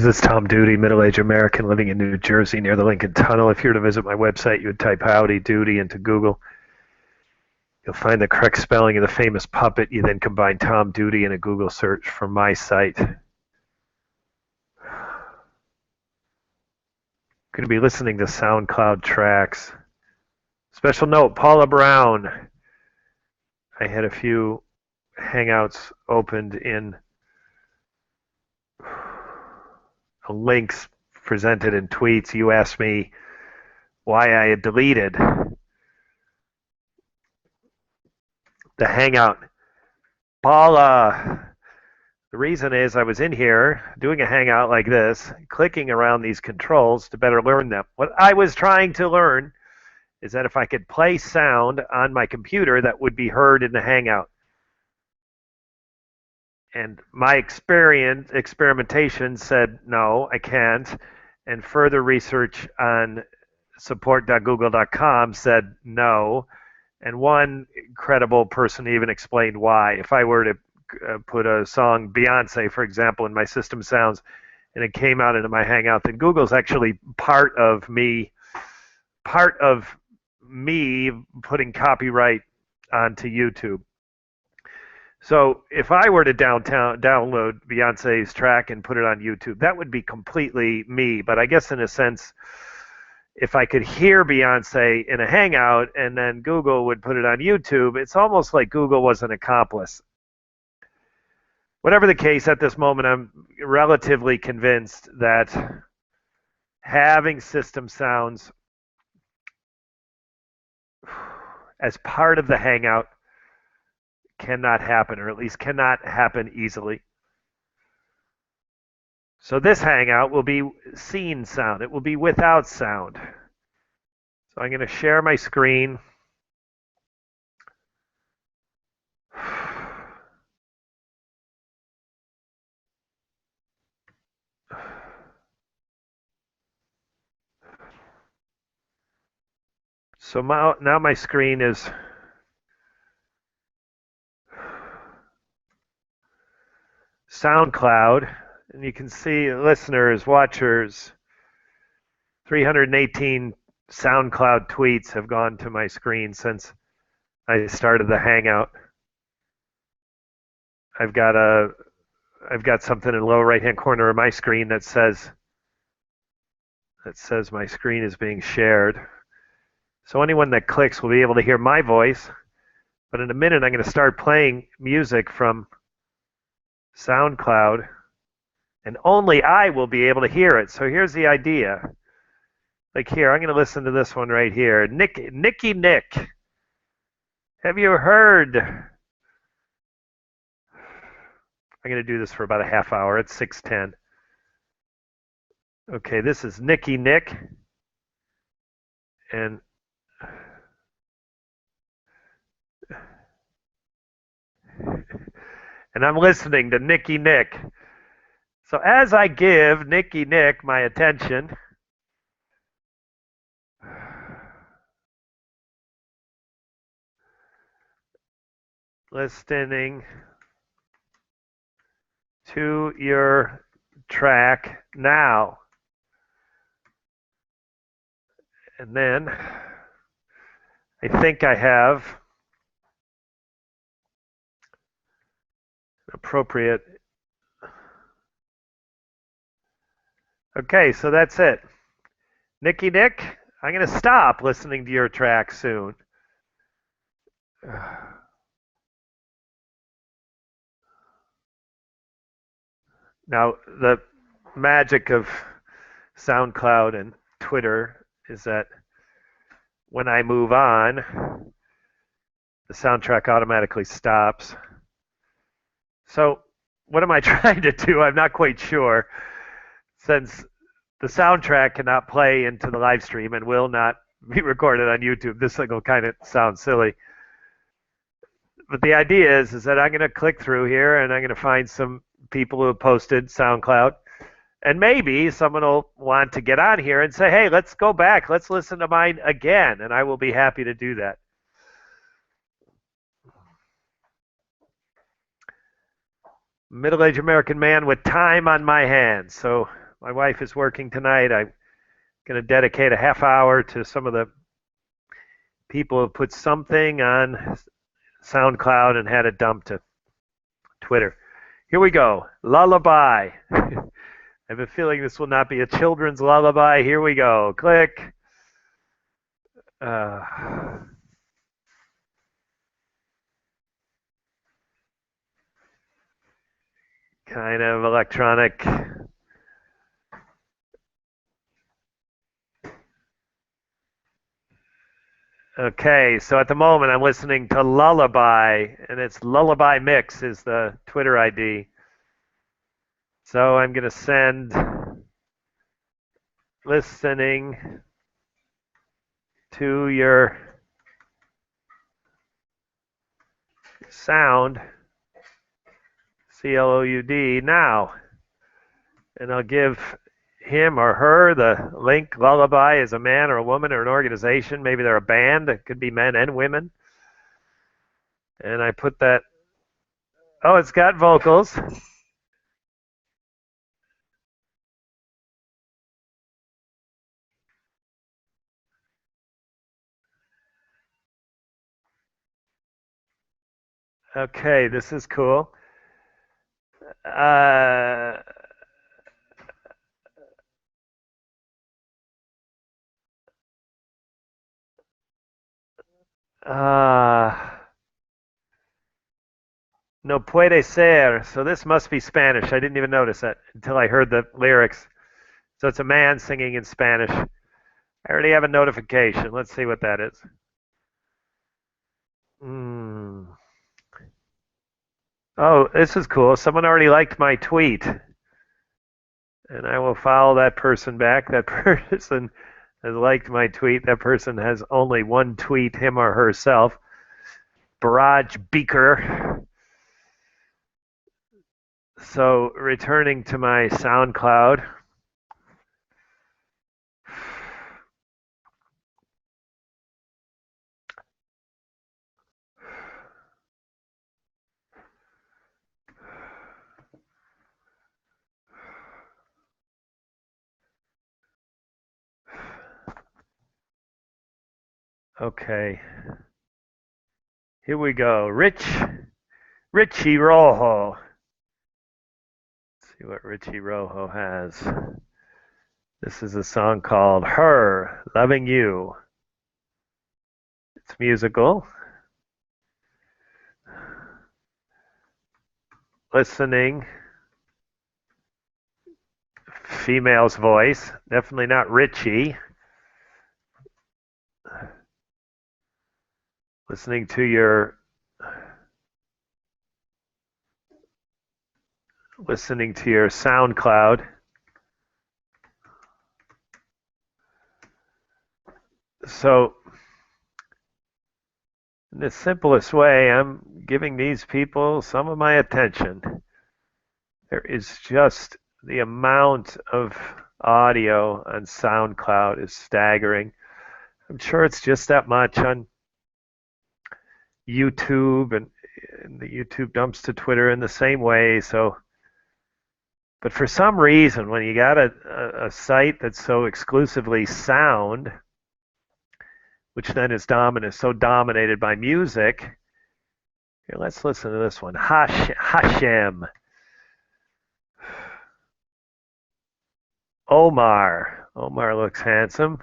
This is Tom Duty, middle-aged American living in New Jersey near the Lincoln Tunnel. If you were to visit my website, you would type Howdy Doody into Google. You'll find the correct spelling of the famous puppet. You then combine Tom Duty in a Google search for my site. Going to be listening to SoundCloud tracks. Special note, Paula Brown. I had a few Hangouts opened in links presented in tweets. You asked me why I had deleted the Hangout. Paula, the reason is I was in here doing a Hangout like this, clicking around these controls to better learn them. What I was trying to learn is that if I could play sound on my computer that would be heard in the Hangout. And my experimentation said, no, I can't. And further research on support.google.com said no. And one credible person even explained why. If I were to put a song, Beyonce, for example, in my system sounds, and it came out into my Hangout, then Google's actually part of me putting copyright onto YouTube. So if I were to download Beyonce's track and put it on YouTube, that would be completely me. But I guess in a sense, if I could hear Beyonce in a Hangout and then Google would put it on YouTube, it's almost like Google was an accomplice. Whatever the case, at this moment, I'm relatively convinced that having system sounds as part of the Hangout cannot happen, or at least cannot happen easily. So this Hangout will be scene sound. It will be without sound. So I'm going to share my screen. So now my screen is SoundCloud, and you can see listeners, watchers, 318 SoundCloud tweets have gone to my screen since I started the Hangout. I've got something in the lower right-hand corner of my screen that says my screen is being shared. So anyone that clicks will be able to hear my voice. But in a minute, I'm going to start playing music from SoundCloud, and only I will be able to hear it. So here's the idea. Like here, I'm going to listen to this one right here. Nicky Nick. Have you heard? I'm going to do this for about a half hour. It's 6:10. Okay, this is Nicky Nick. And I'm listening to Nicky Nick. So as I give Nicky Nick my attention, listening to your track now. And then I think I have appropriate. Okay, so that's it. Nicky Nick, I'm going to stop listening to your track soon. Now, the magic of SoundCloud and Twitter is that when I move on, the soundtrack automatically stops. So what am I trying to do? I'm not quite sure. Since the soundtrack cannot play into the live stream and will not be recorded on YouTube, this will kind of sound silly. But the idea is that I'm going to click through here and I'm going to find some people who have posted SoundCloud. And maybe someone will want to get on here and say, hey, let's go back. Let's listen to mine again. And I will be happy to do that. Middle-aged American man with time on my hands. So my wife is working tonight. I'm going to dedicate a half hour to some of the people who put something on SoundCloud and had it dumped to Twitter. Here we go. Lullaby. I have a feeling this will not be a children's lullaby. Here we go. Click. Uh, kind of electronic. Okay, so at the moment I'm listening to Lullaby, and it's Lullaby Mix is the Twitter ID. So I'm going to send listening to your sound, CLOUD, now. And I'll give him or her the link. Lullaby is a man or a woman or an organization. Maybe they're a band. It could be men and women. And I put that. Oh, it's got vocals. Okay, this is cool. Uh, no puede ser. So this must be Spanish. I didn't even notice that until I heard the lyrics. So it's a man singing in Spanish. I already have a notification. Let's see what that is. Oh, this is cool. Someone already liked my tweet. And I will follow that person back. That person has liked my tweet. That person has only one tweet, him or herself. Barrage Beaker. So returning to my SoundCloud. Okay. Here we go. Richie Rojo. Let's see what Richie Rojo has. This is a song called Her, Loving You. It's musical. Listening. Female's voice. Definitely not Richie. Listening to your SoundCloud. So in the simplest way, I'm giving these people some of my attention. There is just the amount of audio on SoundCloud is staggering. I'm sure it's just that much on YouTube, and the YouTube dumps to Twitter in the same way. So, but for some reason, when you got a site that's so exclusively sound, which then is so dominated by music. Here, let's listen to this one. Hashem. Omar. Omar looks handsome.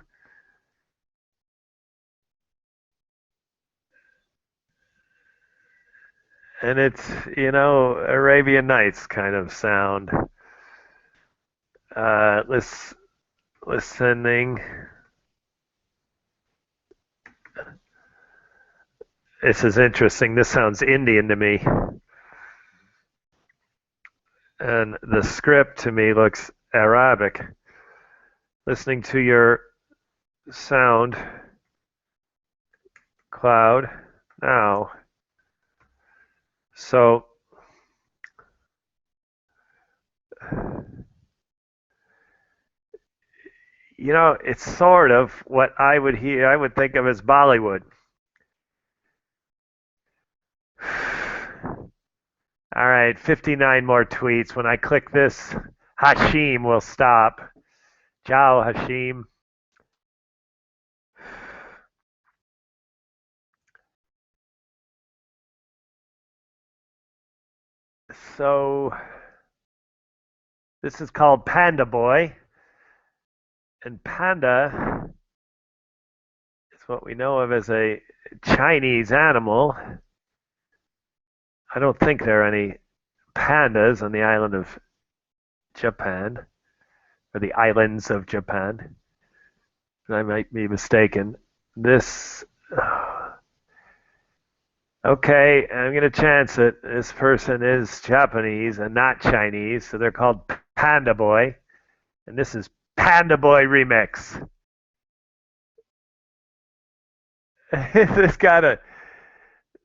And it's, Arabian Nights kind of sound. Listening. This is interesting. This sounds Indian to me. And the script to me looks Arabic. Listening to your sound cloud now. So it's sort of what I would think of as Bollywood. All right, 59 more tweets. When I click this, Hashim will stop. Ciao, Hashim. So this is called Panda Boy, and panda is what we know of as a Chinese animal. I don't think there are any pandas on the island of Japan, or the islands of Japan. I might be mistaken. This. Okay, I'm going to chance it. This person is Japanese and not Chinese, so they're called Panda Boy. And this is Panda Boy Remix. It's got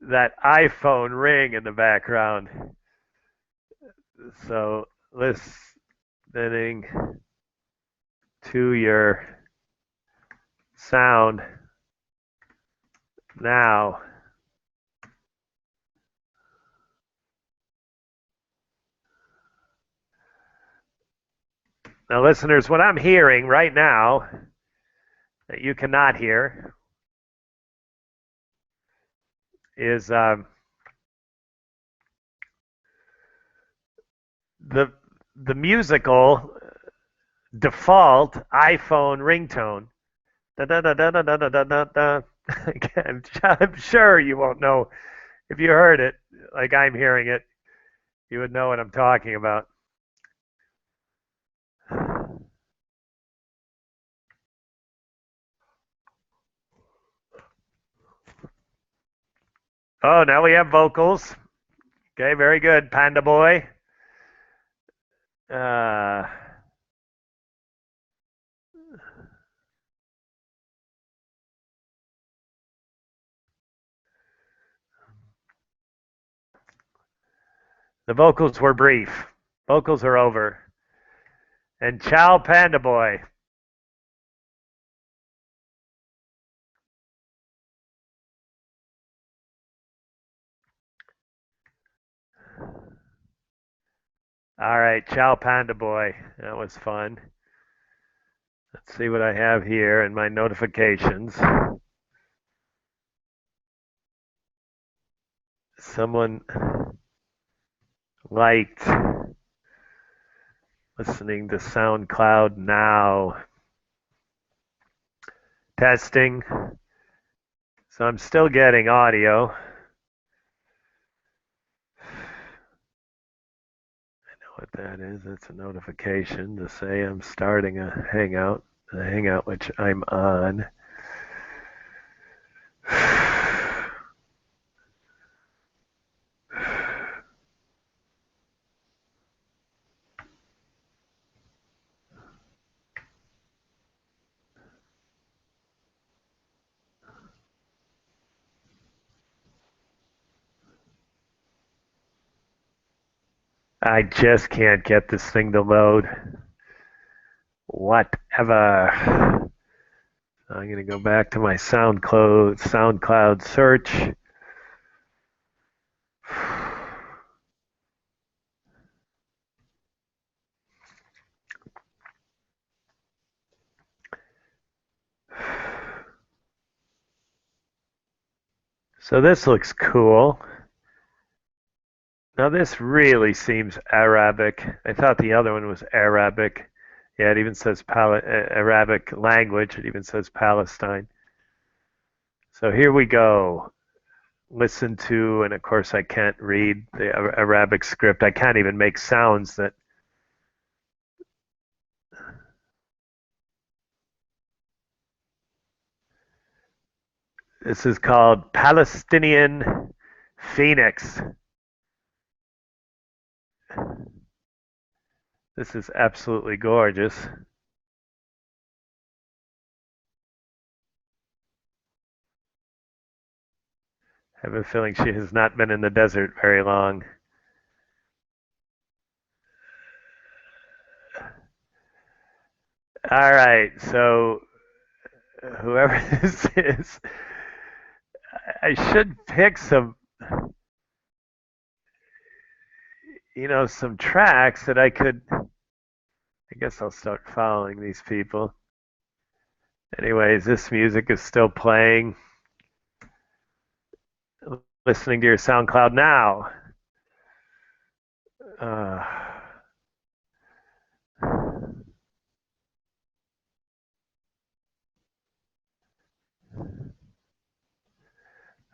that iPhone ring in the background. So listening to your sound now. Now, listeners, what I'm hearing right now that you cannot hear is the musical default iPhone ringtone. Da, da, da, da, da, da, da, da, da. I'm sure you won't know if you heard it like I'm hearing it. You would know what I'm talking about. Oh, now we have vocals. Okay, very good, Panda Boy. Uh, the vocals were brief. Vocals are over. And ciao, Panda Boy. All right, ciao, Panda Boy. That was fun. Let's see what I have here in my notifications. Someone liked listening to SoundCloud now. Testing. So I'm still getting audio. I know what that is. That's a notification to say I'm starting a hangout which I'm on. I just can't get this thing to load. Whatever. I'm going to go back to my SoundCloud search. So this looks cool. Now this really seems Arabic. I thought the other one was Arabic. Yeah, it even says Arabic language. It even says Palestine. So here we go. Listen to, and of course I can't read the Arabic script. I can't even make sounds that. This is called Palestinian Phoenix. This is absolutely gorgeous. I have a feeling she has not been in the desert very long. All right, so whoever this is, I should pick some, some tracks that I could I guess I'll start following these people. Anyways, this music is still playing. Listening to your SoundCloud now. Uh,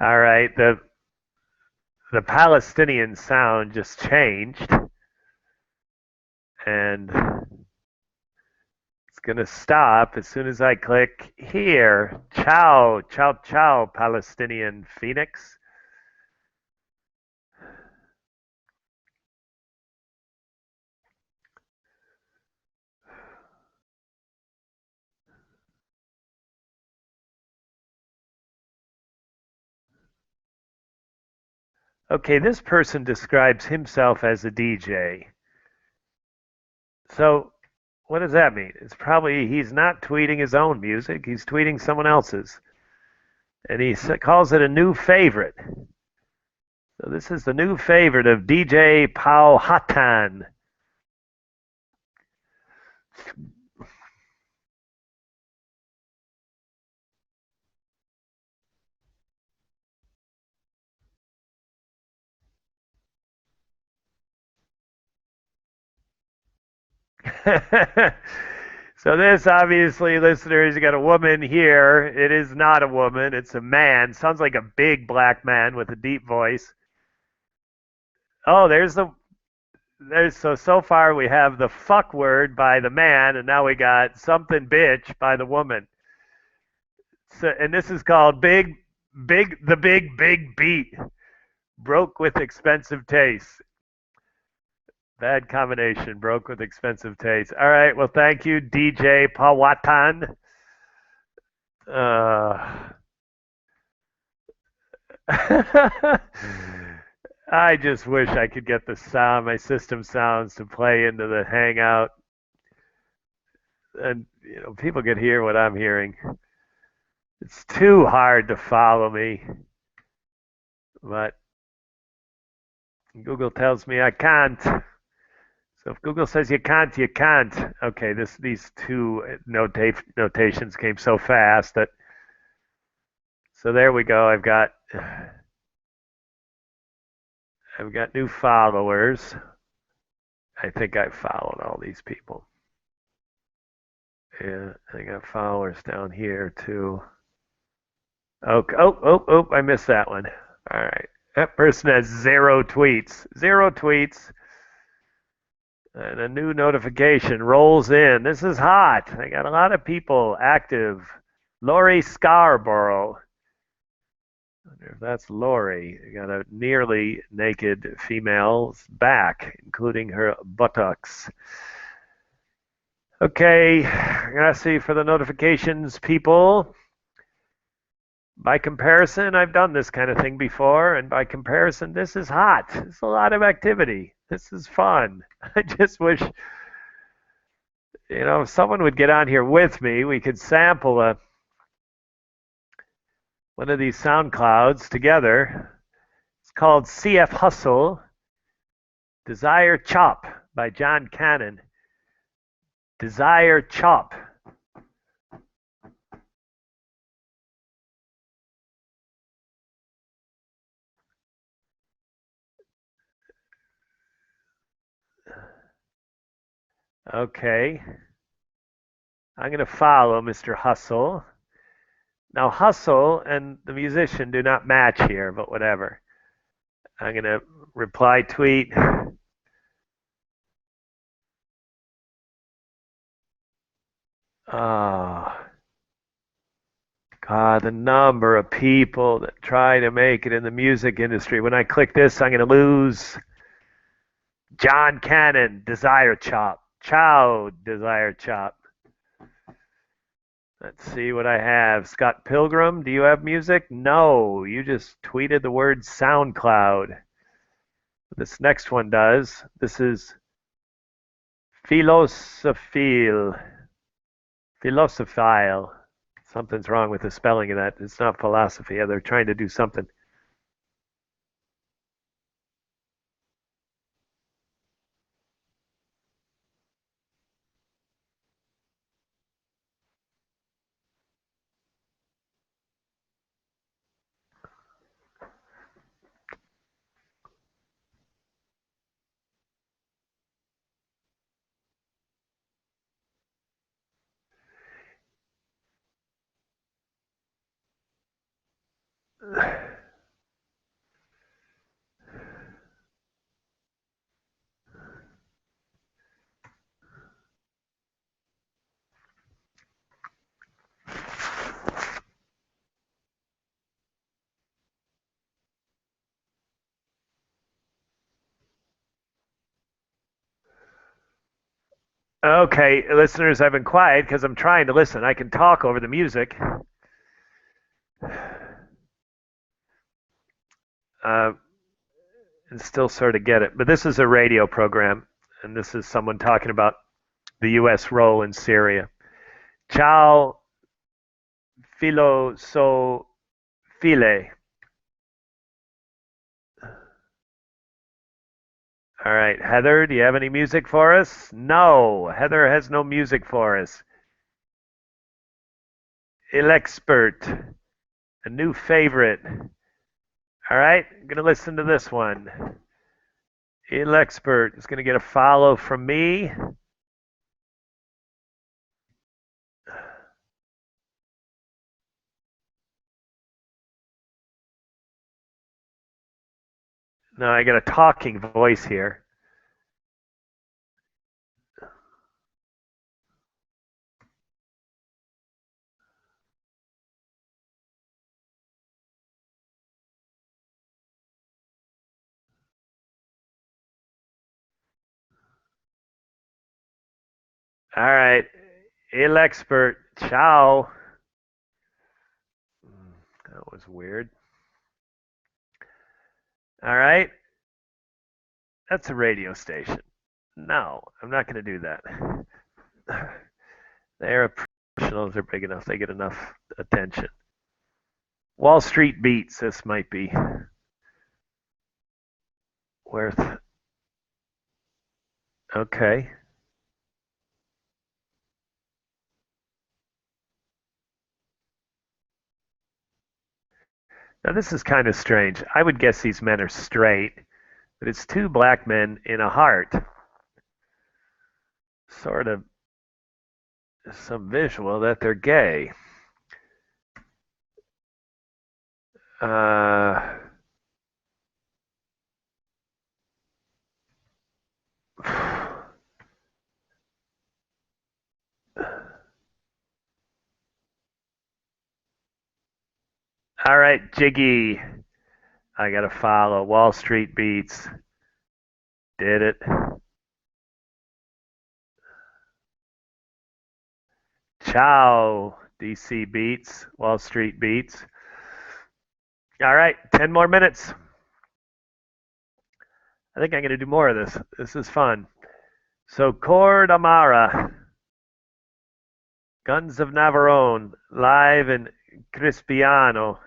all right, the Palestinian sound just changed, and it's gonna stop as soon as I click here. Ciao, ciao, ciao, Palestinian Phoenix. Okay, this person describes himself as a DJ. So, what does that mean? It's probably he's not tweeting his own music, he's tweeting someone else's. And he calls it a new favorite. So, this is the new favorite of DJ Powhatan. So this obviously, listeners, you got a woman here. It is not a woman, it's a man. Sounds like a big black man with a deep voice. Oh, so far we have the fuck word by the man, and now we got something bitch by the woman. So, and this is called big beat. Broke with expensive taste. Bad combination. Broke with expensive taste. All right. Well, thank you, DJ Pawatan. Uh, I just wish I could get the sound, my system sounds, to play into the Hangout, and people could hear what I'm hearing. It's too hard to follow me, but Google tells me I can't. So if Google says you can't, you can't. Okay, these two notations came so fast that. So there we go. I've got new followers. I think I followed all these people. Yeah, I got followers down here too. Okay. Oh, I missed that one. All right. That person has 0 tweets. 0 tweets. And a new notification rolls in. This is hot. I got a lot of people active. Lori Scarborough. I wonder if that's Lori. I got a nearly naked female's back, including her buttocks. Okay, I gotta see for the notifications, people. By comparison, I've done this kind of thing before, and by comparison, this is hot. It's a lot of activity. This is fun. I just wish, if someone would get on here with me, we could sample one of these SoundClouds together. It's called CF Hustle, Desire Chop by John Cannon. Desire Chop. Okay. I'm going to follow Mr. Hustle. Now, Hustle and the musician do not match here, but whatever. I'm going to reply tweet. Oh, God, the number of people that try to make it in the music industry. When I click this, I'm going to lose. John Cannon, Desire Chop. Ciao, Desire Chop. Let's see what I have. Scott Pilgrim, do you have music? No, you just tweeted the word SoundCloud. This next one does. This is Philosophile. Philosophile. Something's wrong with the spelling of that. It's not philosophy. They're trying to do something. Okay, listeners, I've been quiet because I'm trying to listen. I can talk over the music. Uh, and still sort of get it. But this is a radio program, and this is someone talking about the U.S. role in Syria. Ciao, filo so file. All right, Heather, do you have any music for us? No, Heather has no music for us. Il Expert, a new favorite. All right, I'm going to listen to this one. Il Expert is going to get a follow from me. Now I got a talking voice here. All right, Il Expert, ciao. That was weird. All right, that's a radio station. No, I'm not going to do that. They're professionals. They're big enough. They get enough attention. Wall Street Beats. This might be worth. Okay. Now this is kind of strange. I would guess these men are straight, but it's two black men in a heart. Sort of some visual that they're gay. Uh, all right, Jiggy. I got to follow. Wall Street Beats. Did it. Ciao, DC Beats. Wall Street Beats. All right, 10 more minutes. I think I'm going to do more of this. This is fun. So, Cord Amara, Guns of Navarone, live in Crispiano.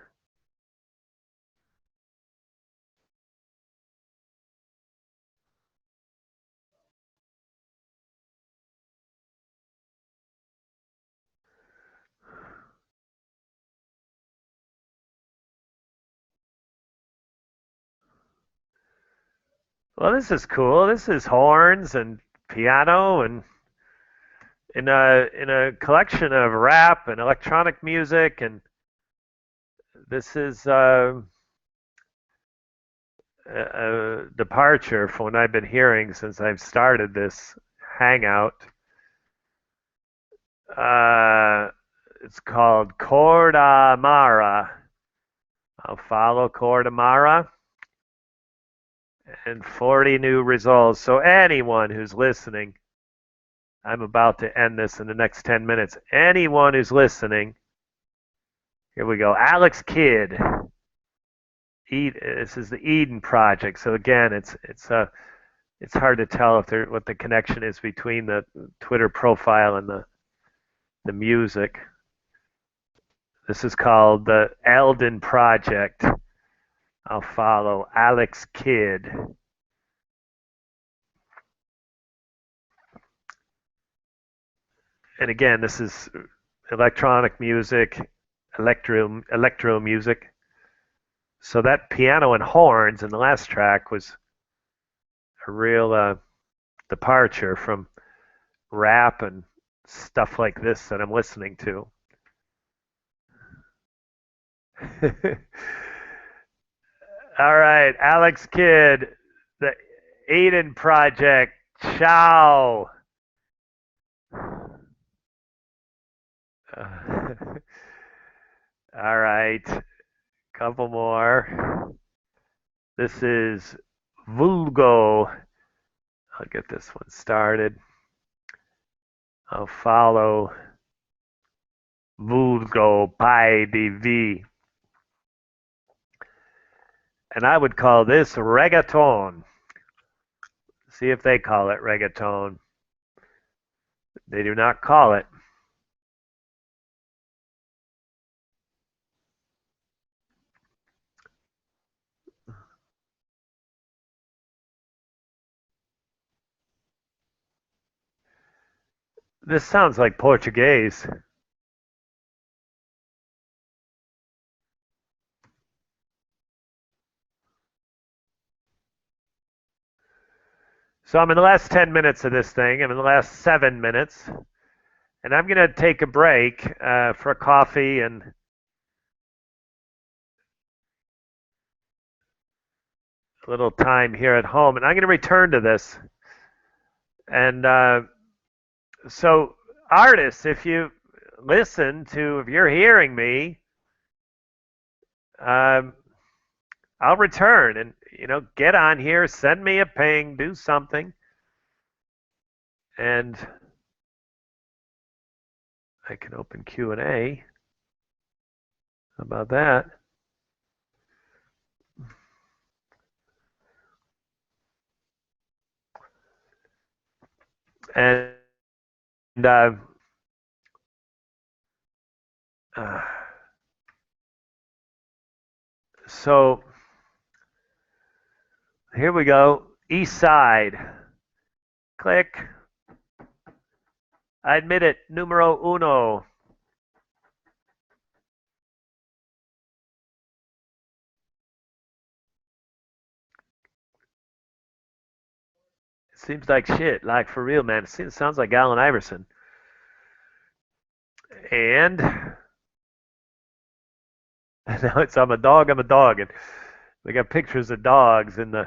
Well, this is cool. This is horns and piano and in a collection of rap and electronic music, and this is a departure from what I've been hearing since I've started this hangout. Uh, it's called Cordamara. I'll follow Cordamara and 40 new results. So anyone who's listening, I'm about to end this in the next 10 minutes. Anyone who's listening, here we go. Alex Kidd. This is the Eden Project. So again, it's hard to tell if there what the connection is between the Twitter profile and the music. This is called the Eldon Project. I'll follow Alex Kidd. And again, this is electronic music, electro music. So that piano and horns in the last track was a real departure from rap and stuff like this that I'm listening to. All right, Alex Kidd, the Aiden Project. Ciao. Uh, all right, couple more. This is Vulgo. I'll get this one started. I'll follow Vulgo by the V. And I would call this reggaeton. See if they call it reggaeton. They do not call it. This sounds like Portuguese. So I'm in the last 10 minutes of this thing. I'm in the last 7 minutes. And I'm going to take a break for a coffee and a little time here at home. And I'm going to return to this. And so, artists, if you listen to, if you're hearing me, um, I'll return and get on here, send me a ping, do something, and I can open Q&A. How about that? And uh, uh, so here we go. East Side. Click. I admit it. Numero uno. It seems like shit. Like for real, man. It sounds like Allen Iverson. And now it's I'm a dog. I'm a dog, and they got pictures of dogs in the.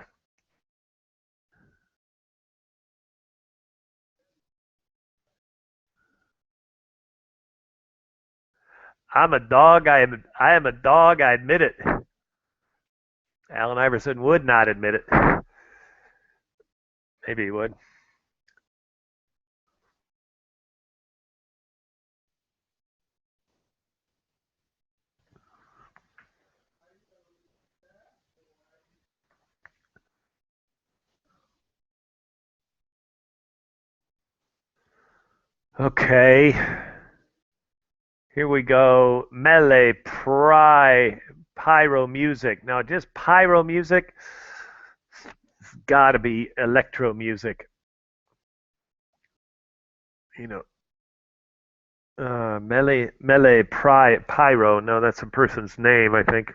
I'm a dog. I am a dog. I admit it. Allen Iverson would not admit it. Maybe he would. Okay. Here we go. Melee pyro music. Now, just pyro music. It's got to be electro music. You know, melee pyro. No, that's a person's name, I think.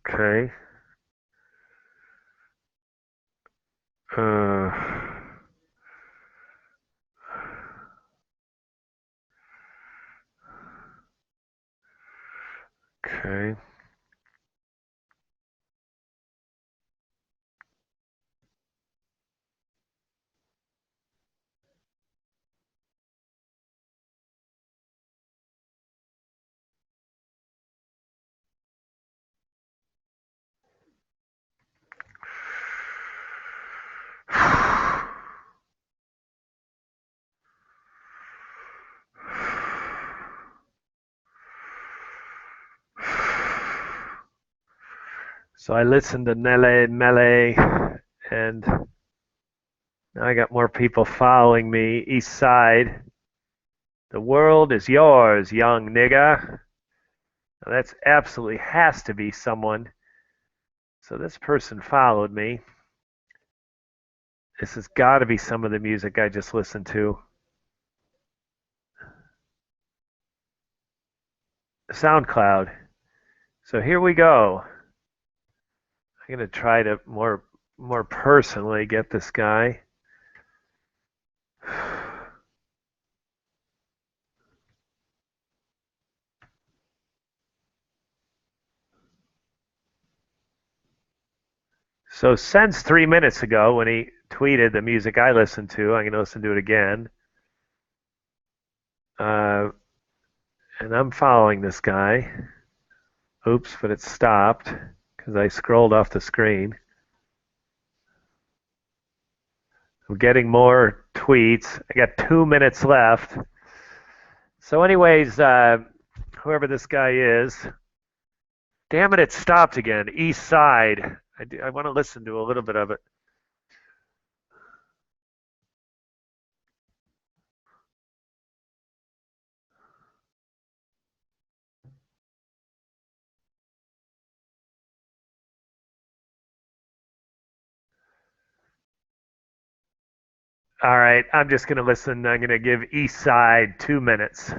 Okay. Uh, okay. So I listened to Melee, and now I got more people following me. East Side. The world is yours, young nigga. Now that's absolutely has to be someone. So this person followed me. This has got to be some of the music I just listened to. SoundCloud. So here we go. I'm going to try to more personally get this guy. So since 3 minutes ago when he tweeted the music I listened to, I'm going to listen to it again. And I'm following this guy. Oops, but it stopped because I scrolled off the screen. I'm getting more tweets. I got 2 minutes left. So anyways, whoever this guy is, damn it, it stopped again. East Side. I want to listen to a little bit of it. All right, I'm just going to listen. I'm going to give East Side 2 minutes.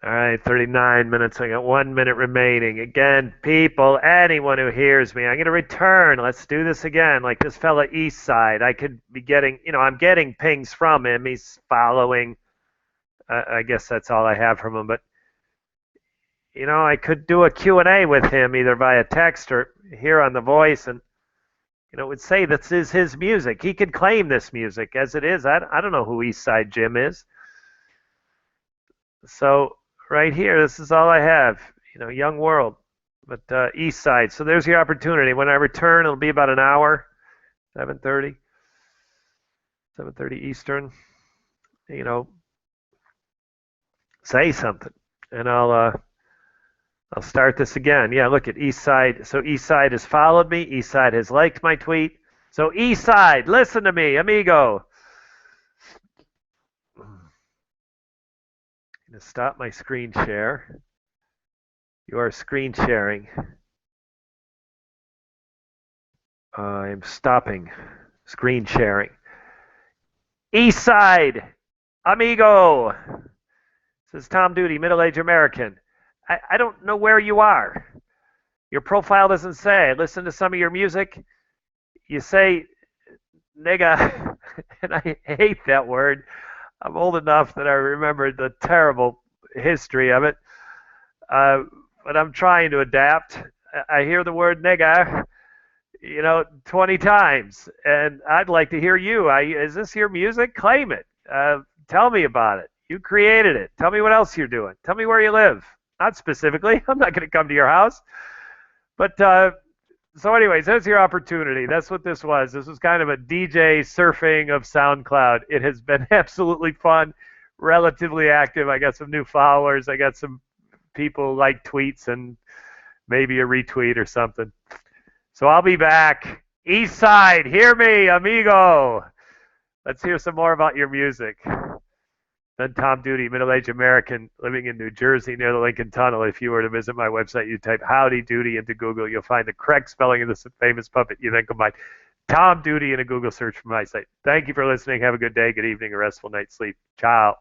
All right, 39 minutes. I got 1 minute remaining. Again, people, anyone who hears me, I'm going to return. Let's do this again. Like this fella East Side, I could be getting, I'm getting pings from him. He's following. I guess that's all I have from him. But, I could do a Q&A with him either via text or here on The Voice. And, it would say this is his music. He could claim this music as it is. I don't know who East Side Jim is. So right here, this is all I have. Young world, but East Side. So there's your opportunity. When I return, it'll be about an hour, 7:30, 7:30 Eastern. Say something, and I'll start this again. Yeah, look at East Side. So East Side has followed me. East Side has liked my tweet. So East Side, listen to me, amigo. I'm going to stop my screen share. You are screen sharing. I'm stopping screen sharing. East Side, amigo. This is Tom Duty, middle-aged American. I don't know where you are. Your profile doesn't say. I listen to some of your music. You say nigga, and I hate that word. I'm old enough that I remember the terrible history of it. But I'm trying to adapt. I hear the word nigga, 20 times, and I'd like to hear you. Is this your music? Claim it. Tell me about it. You created it. Tell me what else you're doing. Tell me where you live. Not specifically. I'm not going to come to your house. But so anyways, there's your opportunity. That's what this was. This was kind of a DJ surfing of SoundCloud. It has been absolutely fun, relatively active. I got some new followers. I got some people like tweets and maybe a retweet or something. So I'll be back. East Side, hear me, amigo. Let's hear some more about your music. Then Tom Duty, middle-aged American living in New Jersey near the Lincoln Tunnel. If you were to visit my website, you type Howdy Doody into Google. You'll find the correct spelling of this famous puppet. You then combine Tom Duty in a Google search for my site. Thank you for listening. Have a good day, good evening, a restful night's sleep. Ciao.